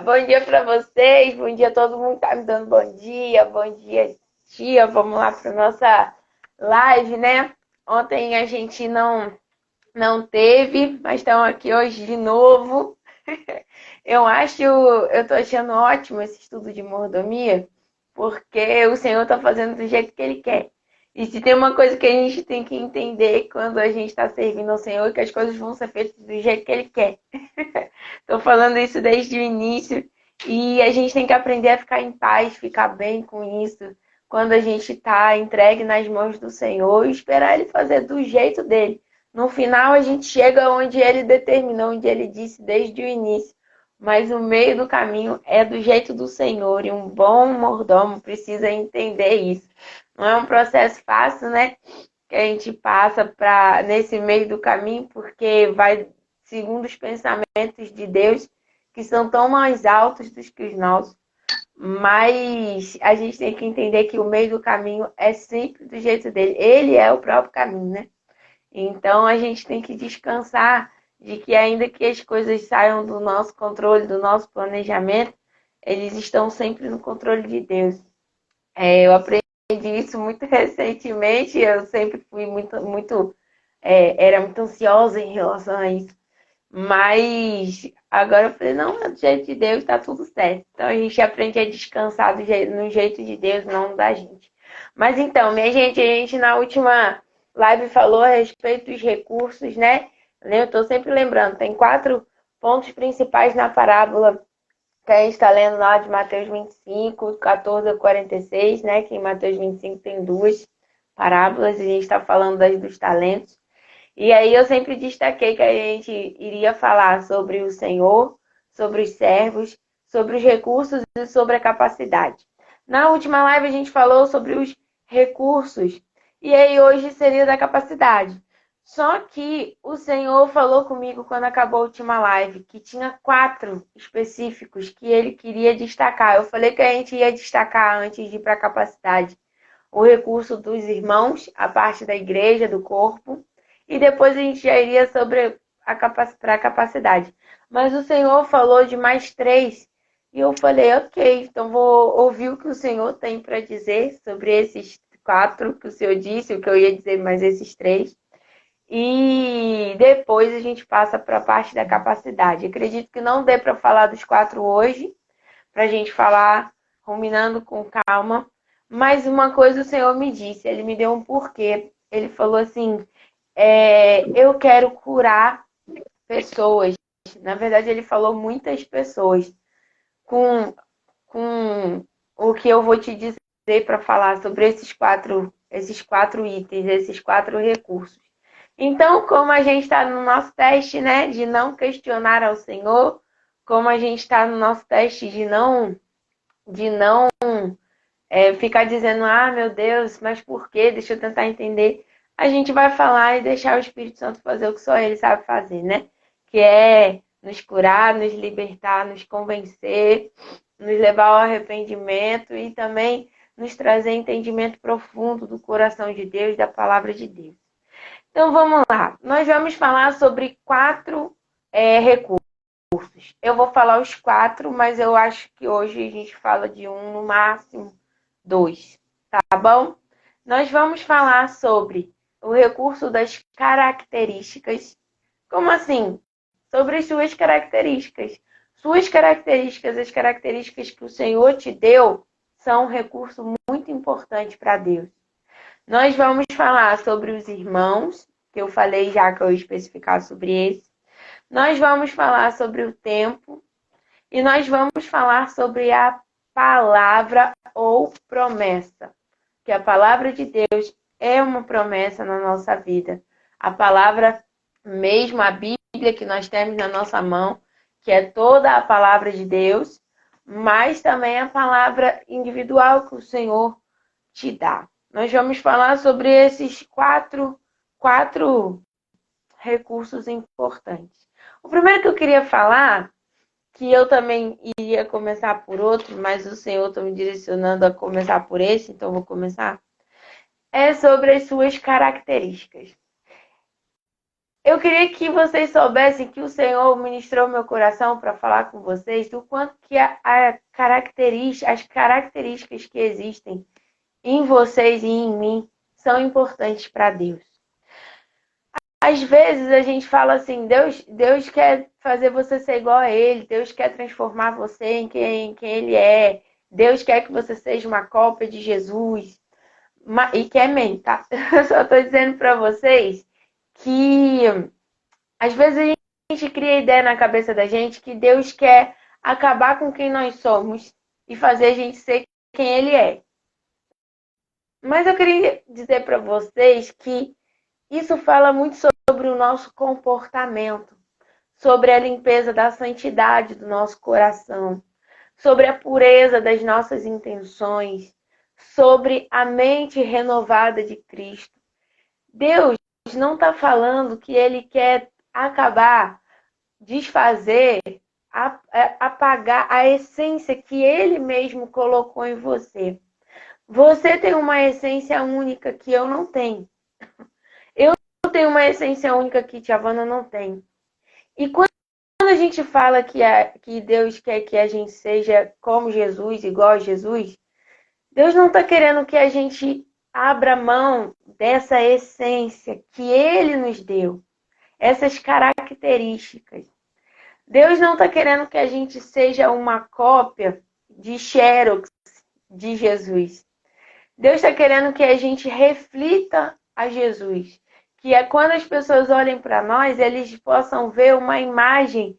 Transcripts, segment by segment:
Bom dia para vocês, bom dia a todo mundo que tá me dando bom dia, tia. Vamos lá para nossa live, né? Ontem a gente não teve, mas estamos aqui hoje de novo. Eu tô achando ótimo esse estudo de mordomia, porque o Senhor tá fazendo do jeito que Ele quer. E se tem uma coisa que a gente tem que entender quando a gente está servindo ao Senhor, é que as coisas vão ser feitas do jeito que Ele quer. Estou falando isso desde o início e a gente tem que aprender a ficar em paz, ficar bem com isso, quando a gente está entregue nas mãos do Senhor e esperar Ele fazer do jeito dele. No final, a gente chega onde Ele determinou, onde Ele disse desde o início. Mas o meio do caminho é do jeito do Senhor e um bom mordomo precisa entender isso. Não é um processo fácil, né? Que a gente passa nesse meio do caminho, porque vai segundo os pensamentos de Deus, que são tão mais altos do que os nossos. Mas a gente tem que entender que o meio do caminho é sempre do jeito dele. Ele é o próprio caminho, né? Então a gente tem que descansar de que ainda que as coisas saiam do nosso controle, do nosso planejamento, eles estão sempre no controle de Deus. Eu aprendi isso muito recentemente, eu sempre fui era muito ansiosa em relação a isso. Mas agora eu falei, não, do jeito de Deus tá tudo certo. Então a gente aprende a descansar no jeito de Deus, não da gente. Mas então, minha gente, a gente na última live falou a respeito dos recursos, né? Eu tô sempre lembrando, tem 4 pontos principais na parábola que a gente está lendo lá de Mateus 25, 14 a 46, né? Que em Mateus 25 tem 2 parábolas e a gente está falando dos talentos. E aí eu sempre destaquei que a gente iria falar sobre o Senhor, sobre os servos, sobre os recursos e sobre a capacidade. Na última live a gente falou sobre os recursos e aí hoje seria da capacidade. Só que o Senhor falou comigo quando acabou a última live que tinha 4 específicos que ele queria destacar. Eu falei que a gente ia destacar antes de ir para a capacidade o recurso dos irmãos, a parte da igreja, do corpo, e depois a gente já iria sobre para a capacidade. Mas o Senhor falou de mais 3, e eu falei, ok, então vou ouvir o que o Senhor tem para dizer sobre esses 4 que o Senhor disse, o que eu ia dizer mais esses 3. E depois a gente passa para a parte da capacidade. Acredito que não dê para falar dos 4 hoje, para a gente falar ruminando com calma. Mas uma coisa o Senhor me disse, ele me deu um porquê. Ele falou assim: eu quero curar pessoas. Na verdade, ele falou muitas pessoas com, com o que eu vou te dizer para falar sobre esses quatro itens, esses 4 recursos. Então, como a gente está no nosso teste, né, de não questionar ao Senhor, como a gente está no nosso teste de não ficar dizendo, ah, meu Deus, mas por quê? Deixa eu tentar entender. A gente vai falar e deixar o Espírito Santo fazer o que só ele sabe fazer, né? Que é nos curar, nos libertar, nos convencer, nos levar ao arrependimento e também nos trazer entendimento profundo do coração de Deus, da palavra de Deus. Então vamos lá. Nós vamos falar sobre 4 recursos. Eu vou falar os 4, mas eu acho que hoje a gente fala de um no máximo 2, tá bom? Nós vamos falar sobre o recurso das características. Como assim? Sobre as suas características. Suas características, as características que o Senhor te deu, são um recurso muito importante para Deus. Nós vamos falar sobre os irmãos, que eu falei já que eu ia especificar sobre esse. Nós vamos falar sobre o tempo e nós vamos falar sobre a palavra ou promessa. Que a palavra de Deus é uma promessa na nossa vida. A palavra mesmo, a Bíblia que nós temos na nossa mão, que é toda a palavra de Deus, mas também a palavra individual que o Senhor te dá. Nós vamos falar sobre esses quatro recursos importantes. O primeiro que eu queria falar, que eu também iria começar por outro, mas o Senhor está me direcionando a começar por esse, então eu vou começar, é sobre as suas características. Eu queria que vocês soubessem que o Senhor ministrou meu coração para falar com vocês do quanto que as características que existem em vocês e em mim são importantes para Deus. Às vezes a gente fala assim, Deus quer fazer você ser igual a Ele, Deus quer transformar você em quem Ele é, Deus quer que você seja uma cópia de Jesus, e que amém, tá? Eu só estou dizendo para vocês que às vezes a gente cria ideia na cabeça da gente que Deus quer acabar com quem nós somos e fazer a gente ser quem Ele é. Mas eu queria dizer para vocês que isso fala muito sobre o nosso comportamento, sobre a limpeza da santidade do nosso coração, sobre a pureza das nossas intenções, sobre a mente renovada de Cristo. Deus não está falando que Ele quer acabar, desfazer, apagar a essência que Ele mesmo colocou em você. Você tem uma essência única que eu não tenho. Eu tenho uma essência única que Tiavana não tem. E quando a gente fala que Deus quer que a gente seja como Jesus, igual a Jesus, Deus não está querendo que a gente abra mão dessa essência que Ele nos deu, essas características. Deus não está querendo que a gente seja uma cópia de Xerox de Jesus. Deus está querendo que a gente reflita a Jesus. Que é quando as pessoas olhem para nós, eles possam ver uma imagem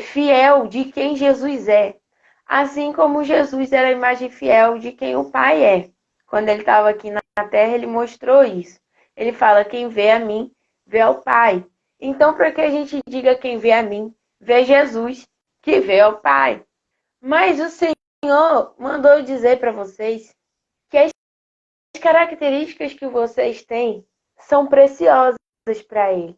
fiel de quem Jesus é. Assim como Jesus era a imagem fiel de quem o Pai é. Quando ele estava aqui na terra, ele mostrou isso. Ele fala, quem vê a mim, vê ao Pai. Então, para que a gente diga quem vê a mim, vê Jesus, que vê ao Pai. Mas o Senhor mandou eu dizer para vocês que as características que vocês têm são preciosas para Ele.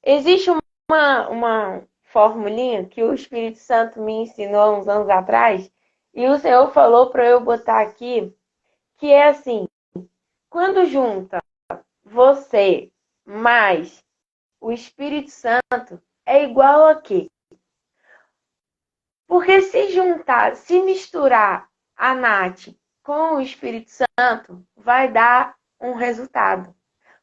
Existe uma formulinha que o Espírito Santo me ensinou há uns anos atrás, e o Senhor falou para eu botar aqui, que é assim, quando junta você mais o Espírito Santo, é igual a quê? Porque se juntar, se misturar a Nath com o Espírito Santo, vai dar um resultado.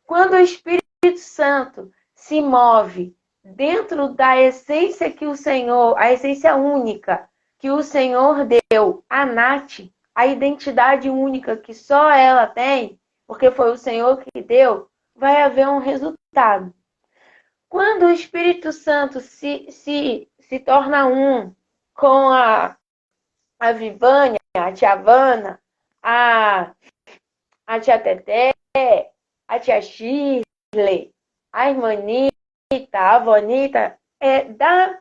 Quando o Espírito Santo se move dentro da essência que o Senhor, a essência única que o Senhor deu a Nath, a identidade única que só ela tem, porque foi o Senhor que deu, vai haver um resultado. Quando o Espírito Santo se torna um com a Vivânia, a tia Havana, a tia Teté, a tia Shirley, a irmanita, a avonita, dá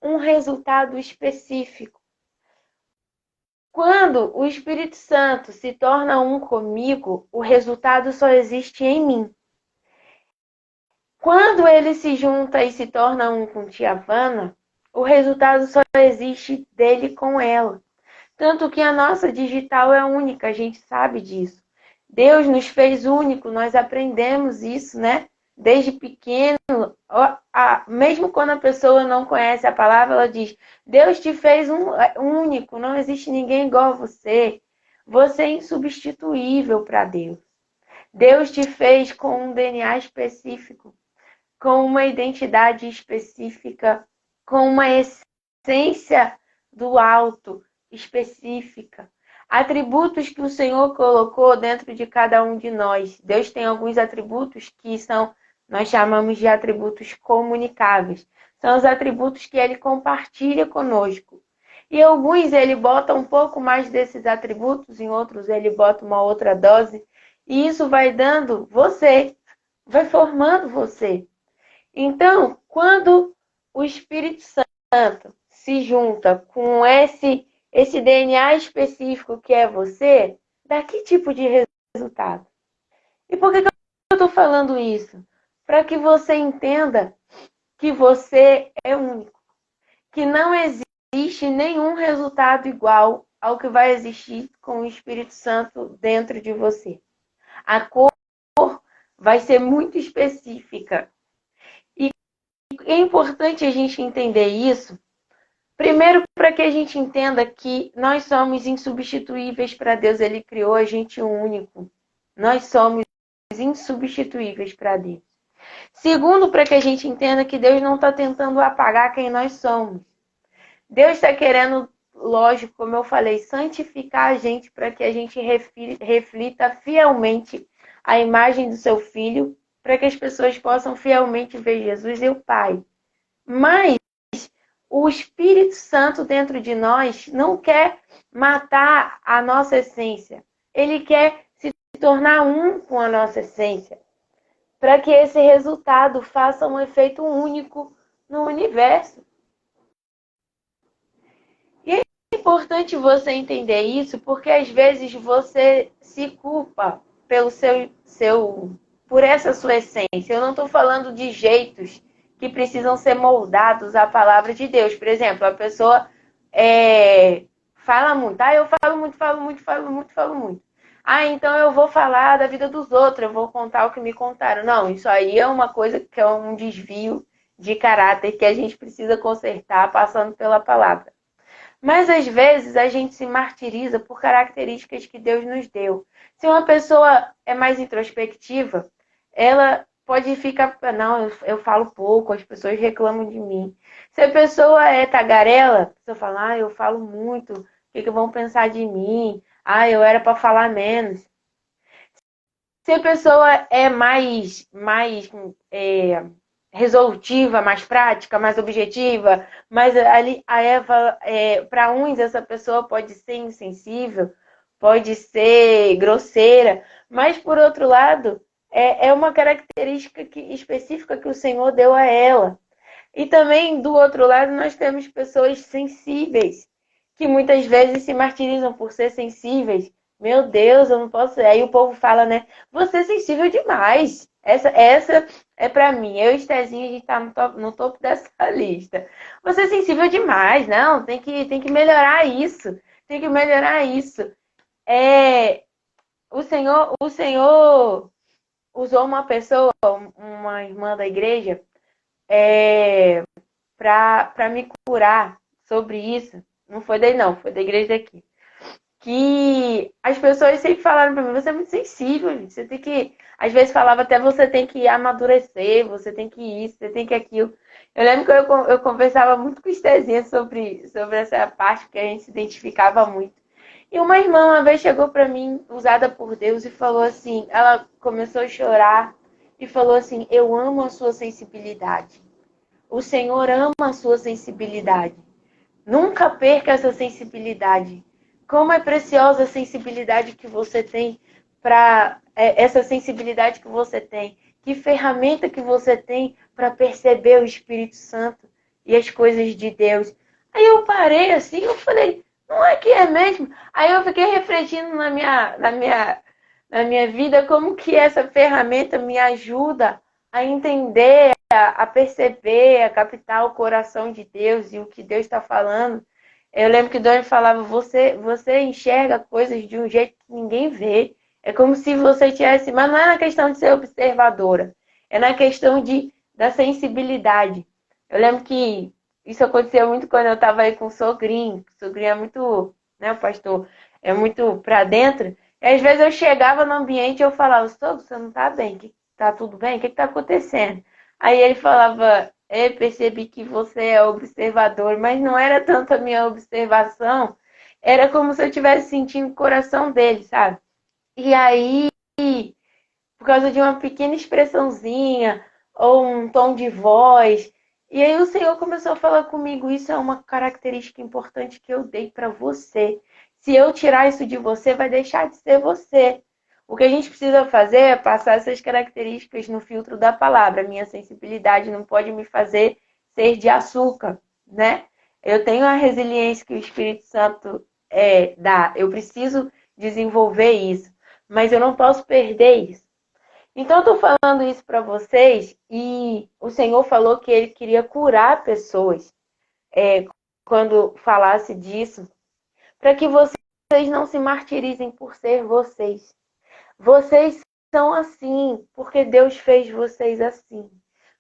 um resultado específico. Quando o Espírito Santo se torna um comigo, o resultado só existe em mim. Quando ele se junta e se torna um com tia Havana, o resultado só existe dele com ela. Tanto que a nossa digital é única, a gente sabe disso. Deus nos fez único, nós aprendemos isso, né? Desde pequeno, mesmo quando a pessoa não conhece a palavra, ela diz, Deus te fez único, não existe ninguém igual a você. Você é insubstituível para Deus. Deus te fez com um DNA específico, com uma identidade específica, com uma essência do alto específica. Atributos que o Senhor colocou dentro de cada um de nós. Deus tem alguns atributos que nós chamamos de atributos comunicáveis. São os atributos que Ele compartilha conosco. E alguns Ele bota um pouco mais desses atributos, em outros Ele bota uma outra dose. E isso vai dando você, vai formando você. Então, quando o Espírito Santo se junta com esse DNA específico que é você, dá que tipo de resultado? E por que eu estou falando isso? Para que você entenda que você é único. Que não existe nenhum resultado igual ao que vai existir com o Espírito Santo dentro de você. A cor vai ser muito específica. é importante a gente entender isso. Primeiro, para que a gente entenda que nós somos insubstituíveis para Deus. Ele criou a gente único. Nós somos insubstituíveis para Deus. Segundo, para que a gente entenda que Deus não está tentando apagar quem nós somos. Deus está querendo, lógico, como eu falei, santificar a gente para que a gente reflita fielmente a imagem do seu Filho, para que as pessoas possam fielmente ver Jesus e o Pai. Mas o Espírito Santo dentro de nós não quer matar a nossa essência. Ele quer se tornar um com a nossa essência, para que esse resultado faça um efeito único no universo. E é importante você entender isso, porque às vezes você se culpa pelo por essa sua essência. Eu não estou falando de jeitos que precisam ser moldados à palavra de Deus. Por exemplo, a pessoa fala muito. Eu falo muito. Então eu vou falar da vida dos outros, eu vou contar o que me contaram. Não, isso aí é uma coisa que é um desvio de caráter que a gente precisa consertar passando pela palavra. Mas às vezes a gente se martiriza por características que Deus nos deu. Se uma pessoa é mais introspectiva, ela pode ficar, não, eu falo pouco, as pessoas reclamam de mim. Se a pessoa é tagarela, a pessoa fala, eu falo muito, o que vão pensar de mim? Eu era para falar menos. Se a pessoa é mais resolutiva, mais prática, mais objetiva, mas ali a Eva, para uns essa pessoa pode ser insensível, pode ser grosseira, mas por outro lado é uma característica específica que o Senhor deu a ela. E também do outro lado nós temos pessoas sensíveis, que muitas vezes se martirizam por ser sensíveis. Meu Deus, eu não posso. Aí o povo fala, né? Você é sensível demais. Essa é pra mim. Eu e Estezinho, a gente tá no topo dessa lista. Você é sensível demais. Não, tem que melhorar isso. Tem que melhorar isso. O Senhor usou uma pessoa, uma irmã da igreja, para me curar sobre isso. Não foi daí não, foi da igreja daqui. Que as pessoas sempre falaram para mim, você é muito sensível, você tem que... Às vezes falava até, você tem que amadurecer, você tem que isso, você tem que aquilo. Eu lembro que eu conversava muito com o Estezinha sobre essa parte, que a gente se identificava muito. E uma irmã uma vez chegou para mim, usada por Deus, e falou assim, ela começou a chorar e falou assim, eu amo a sua sensibilidade. O Senhor ama a sua sensibilidade. Nunca perca essa sensibilidade. Como é preciosa a sensibilidade que você tem para essa sensibilidade que você tem. Que ferramenta que você tem para perceber o Espírito Santo e as coisas de Deus. Aí eu parei assim, eu falei, não é que é mesmo? Aí eu fiquei refletindo na minha vida como que essa ferramenta me ajuda a entender, a perceber, a captar o coração de Deus e o que Deus está falando. Eu lembro que Deus falava, você enxerga coisas de um jeito que ninguém vê. É como se você tivesse... Mas não é na questão de ser observadora. É na questão da sensibilidade. Eu lembro que isso aconteceu muito quando eu estava aí com o sogrinho. O sogrinho é muito, né, o pastor? É muito pra dentro. E às vezes eu chegava no ambiente e eu falava, sogro, você não tá bem? Tá tudo bem? O que tá acontecendo? Aí ele falava, percebi que você é observador, mas não era tanto a minha observação, era como se eu estivesse sentindo o coração dele, sabe? E aí, por causa de uma pequena expressãozinha, ou um tom de voz, e aí o Senhor começou a falar comigo, isso é uma característica importante que eu dei para você. Se eu tirar isso de você, vai deixar de ser você. O que a gente precisa fazer é passar essas características no filtro da palavra. Minha sensibilidade não pode me fazer ser de açúcar, né? Eu tenho a resiliência que o Espírito Santo dá. Eu preciso desenvolver isso. Mas eu não posso perder isso. Então, eu estou falando isso para vocês e o Senhor falou que Ele queria curar pessoas quando falasse disso, para que vocês não se martirizem por ser vocês. Vocês são assim, porque Deus fez vocês assim.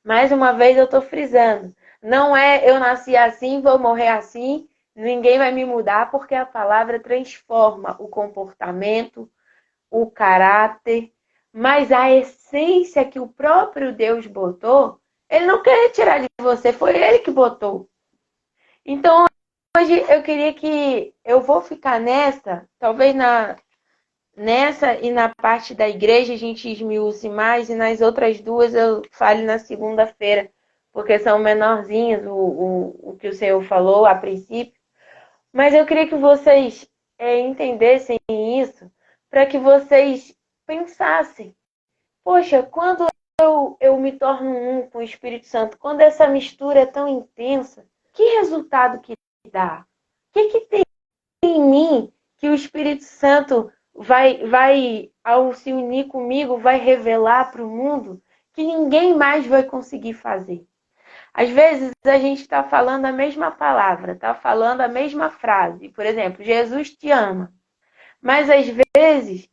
Mais uma vez eu estou frisando. Não é eu nasci assim, vou morrer assim, ninguém vai me mudar, porque a palavra transforma o comportamento, o caráter, mas a essência que o próprio Deus botou, ele não quer retirar de você, foi ele que botou. Então, hoje eu queria que eu vou ficar talvez nessa e na parte da igreja a gente esmiúce mais, e nas outras duas eu fale na segunda-feira, porque são menorzinhas o que o Senhor falou a princípio. Mas eu queria que vocês entendessem isso, para que vocês pensassem, poxa, quando eu me torno um com o Espírito Santo, quando essa mistura é tão intensa, que resultado que dá? O que tem em mim que o Espírito Santo ao se unir comigo, vai revelar para o mundo que ninguém mais vai conseguir fazer? Às vezes a gente está falando a mesma palavra, está falando a mesma frase. Por exemplo, Jesus te ama. Mas às vezes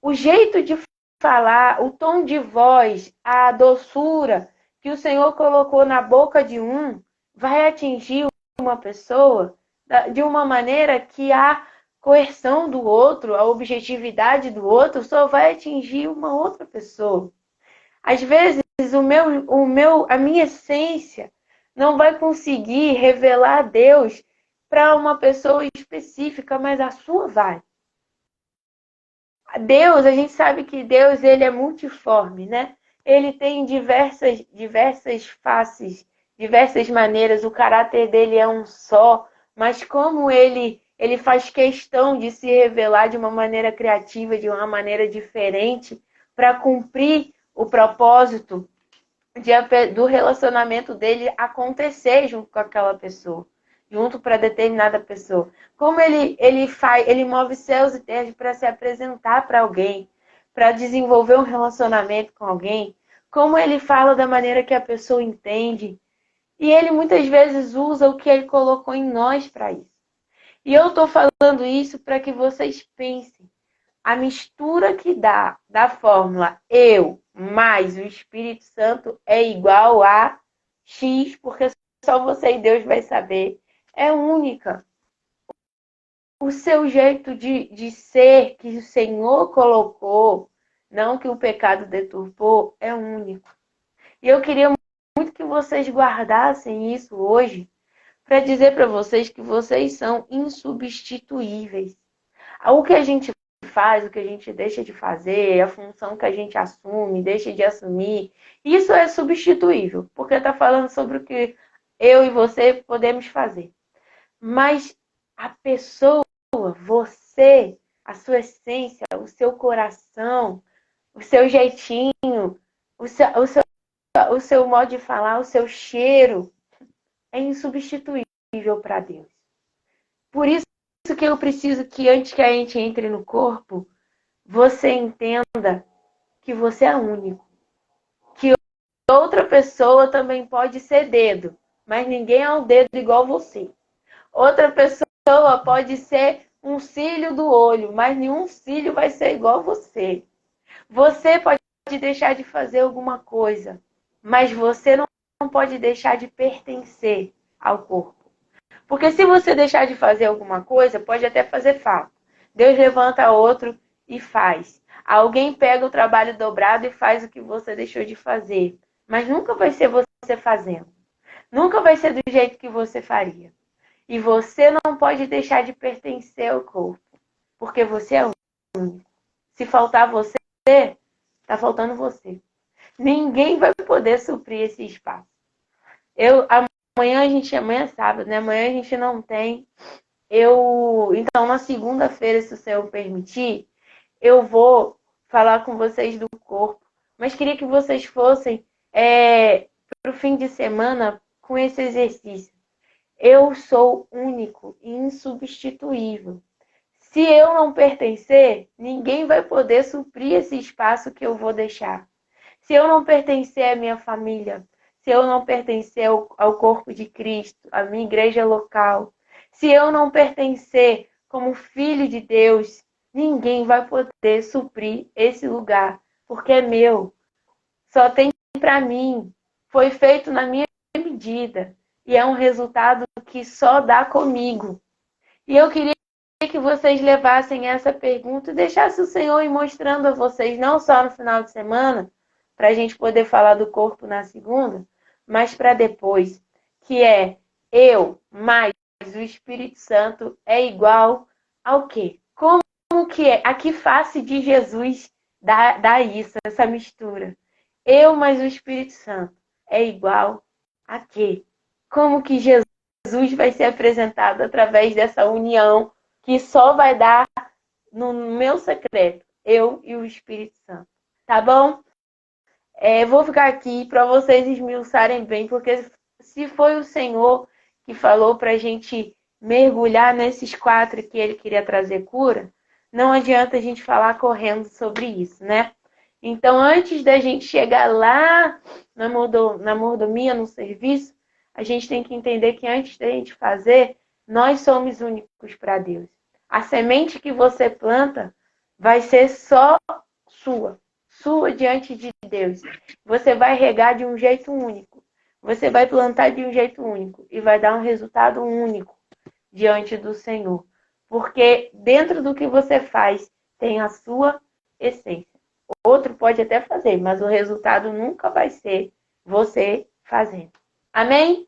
o jeito de falar, o tom de voz, a doçura que o Senhor colocou na boca de um vai atingir uma pessoa de uma maneira que a coerção do outro, a objetividade do outro só vai atingir uma outra pessoa. Às vezes a minha essência não vai conseguir revelar a Deus para uma pessoa específica, mas a sua vai. Deus, a gente sabe que Deus ele é multiforme, né? Ele tem diversas faces, diversas maneiras. O caráter dele é um só, mas como ele faz questão de se revelar de uma maneira criativa, de uma maneira diferente, para cumprir o propósito do relacionamento dele acontecer junto com aquela pessoa, junto para determinada pessoa. Como ele move céus e terras para se apresentar para alguém, para desenvolver um relacionamento com alguém, como ele fala da maneira que a pessoa entende. E ele muitas vezes usa o que ele colocou em nós para isso. E eu estou falando isso para que vocês pensem. A mistura que dá da fórmula eu mais o Espírito Santo é igual a X, porque só você e Deus vai saber. É única. O seu jeito de ser que o Senhor colocou, não que o pecado deturpou, é único. E eu queria muito que vocês guardassem isso hoje, para dizer para vocês que vocês são insubstituíveis. O que a gente faz, o que a gente deixa de fazer, a função que a gente assume, deixa de assumir, isso é substituível, porque está falando sobre o que eu e você podemos fazer. Mas a pessoa, você, a sua essência, o seu coração, o seu jeitinho, o seu modo de falar, o seu cheiro, é insubstituível para Deus. Por isso que eu preciso que antes que a gente entre no corpo, você entenda que você é único. Que outra pessoa também pode ser dedo, mas ninguém é um dedo igual você. Outra pessoa pode ser um cílio do olho, mas nenhum cílio vai ser igual você. Você pode deixar de fazer alguma coisa, mas você não pode deixar de pertencer ao corpo. Porque se você deixar de fazer alguma coisa, pode até fazer falta. Deus levanta outro e faz. Alguém pega o trabalho dobrado e faz o que você deixou de fazer. Mas nunca vai ser você fazendo. Nunca vai ser do jeito que você faria. E você não pode deixar de pertencer ao corpo. Porque você é único. Se faltar você, está faltando você. Ninguém vai poder suprir esse espaço. Amanhã é sábado, né? Amanhã a gente não tem. Então, na segunda-feira, se o Senhor permitir, eu vou falar com vocês do corpo. Mas queria que vocês fossem para o fim de semana com esse exercício. Eu sou único e insubstituível. Se eu não pertencer, ninguém vai poder suprir esse espaço que eu vou deixar. Se eu não pertencer à minha família, se eu não pertencer ao corpo de Cristo, à minha igreja local, se eu não pertencer como filho de Deus, ninguém vai poder suprir esse lugar, porque é meu. Só tem para mim. foi feito na minha medida. E é um resultado que só dá comigo. E eu queria que vocês levassem essa pergunta e deixassem o Senhor ir mostrando a vocês, não só no final de semana, para a gente poder falar do corpo na segunda, mas para depois, que é eu mais o Espírito Santo é igual ao quê? Como que é? A que face de Jesus dá isso, essa mistura? Eu mais o Espírito Santo é igual a quê? Como que Jesus vai ser apresentado através dessa união que só vai dar no meu secreto, eu e o Espírito Santo. Tá bom? Vou ficar aqui para vocês esmiuçarem bem, porque se foi o Senhor que falou para a gente mergulhar nesses 4 que ele queria trazer cura, não adianta a gente falar correndo sobre isso, né? Então, antes da gente chegar lá na mordomia, no serviço, a gente tem que entender que antes da gente fazer, nós somos únicos para Deus. A semente que você planta vai ser só sua diante de Deus. Você vai regar de um jeito único. Você vai plantar de um jeito único e vai dar um resultado único diante do Senhor. Porque dentro do que você faz tem a sua essência. Outro pode até fazer, mas o resultado nunca vai ser você fazendo. Amém?